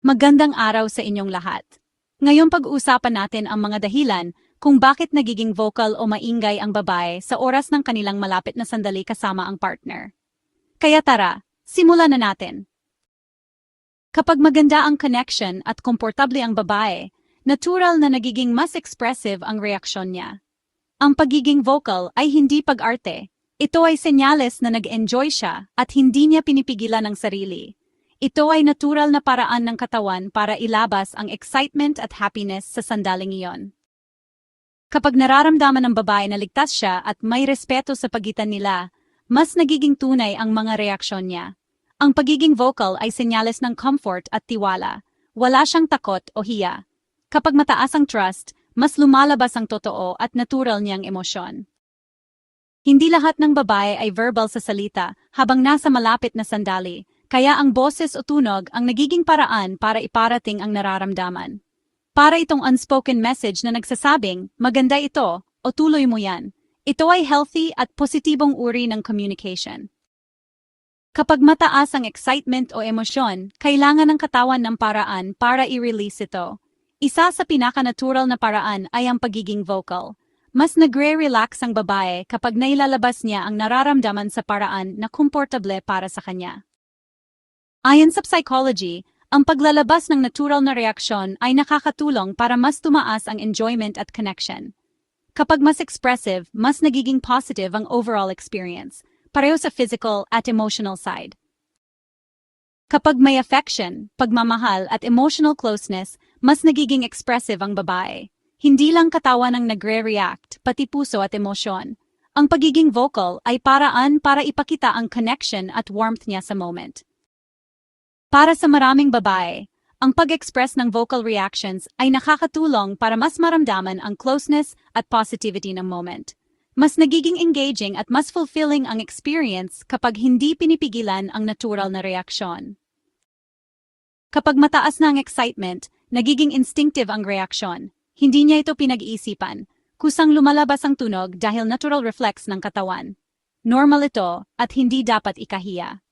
Magandang araw sa inyong lahat. Ngayon pag-uusapan natin ang mga dahilan kung bakit nagiging vocal o maingay ang babae sa oras ng kanilang malapit na sandali kasama ang partner. Kaya tara, simulan na natin. Kapag maganda ang connection at komportable ang babae, natural na nagiging mas expressive ang reaksyon niya. Ang pagiging vocal ay hindi pag-arte. Ito ay senyales na nag-enjoy siya at hindi niya pinipigilan ang sarili. Ito ay natural na paraan ng katawan para ilabas ang excitement at happiness sa sandaling iyon. Kapag nararamdaman ng babae na ligtas siya at may respeto sa pagitan nila, mas nagiging tunay ang mga reaksyon niya. Ang pagiging vocal ay senyales ng comfort at tiwala. Wala siyang takot o hiya. Kapag mataas ang trust, mas lumalabas ang totoo at natural niyang emosyon. Hindi lahat ng babae ay verbal sa salita habang nasa malapit na sandali. Kaya ang boses o tunog ang nagiging paraan para iparating ang nararamdaman. Para itong unspoken message na nagsasabing, maganda ito, o tuloy mo yan. Ito ay healthy at positibong uri ng communication. Kapag mataas ang excitement o emosyon, kailangan ng katawan ng paraan para i-release ito. Isa sa pinaka-natural na paraan ay ang pagiging vocal. Mas nagre-relax ang babae kapag nailalabas niya ang nararamdaman sa paraan na komportable para sa kanya. Ayon sa psychology, ang paglalabas ng natural na reaksyon ay nakakatulong para mas tumaas ang enjoyment at connection. Kapag mas expressive, mas nagiging positive ang overall experience, pareho sa physical at emotional side. Kapag may affection, pagmamahal at emotional closeness, mas nagiging expressive ang babae. Hindi lang katawan ang nagre-react, pati puso at emosyon. Ang pagiging vocal ay paraan para ipakita ang connection at warmth niya sa moment. Para sa maraming babae, ang pag-express ng vocal reactions ay nakakatulong para mas maramdaman ang closeness at positivity ng moment. Mas nagiging engaging at mas fulfilling ang experience kapag hindi pinipigilan ang natural na reaksyon. Kapag mataas na ang excitement, nagiging instinctive ang reaksyon. Hindi niya ito pinag-iisipan, kusang lumalabas ang tunog dahil natural reflex ng katawan. Normal ito at hindi dapat ikahiya.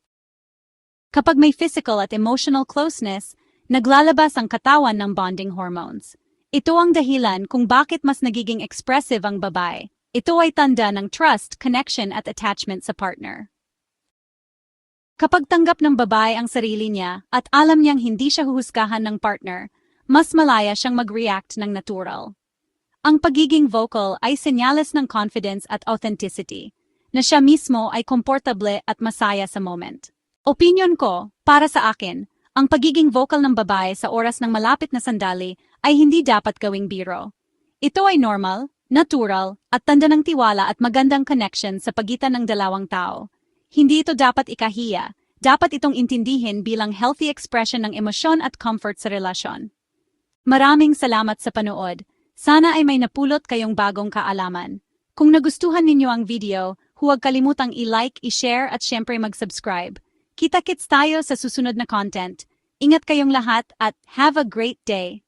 Kapag may physical at emotional closeness, naglalabas ang katawan ng bonding hormones. Ito ang dahilan kung bakit mas nagiging expressive ang babae. Ito ay tanda ng trust, connection at attachment sa partner. Kapag tanggap ng babae ang sarili niya at alam niyang hindi siya huhusgahan ng partner, mas malaya siyang mag-react ng natural. Ang pagiging vocal ay senyales ng confidence at authenticity, na siya mismo ay komportable at masaya sa moment. Opinyon ko, para sa akin, ang pagiging vocal ng babae sa oras ng malapit na sandali ay hindi dapat gawing biro. Ito ay normal, natural, at tanda ng tiwala at magandang connection sa pagitan ng dalawang tao. Hindi ito dapat ikahiya, dapat itong intindihin bilang healthy expression ng emosyon at comfort sa relasyon. Maraming salamat sa panood. Sana ay may napulot kayong bagong kaalaman. Kung nagustuhan ninyo ang video, huwag kalimutang i-like, i-share at syempre mag-subscribe. Kita-kits tayo sa susunod na content. Ingat kayong lahat at have a great day!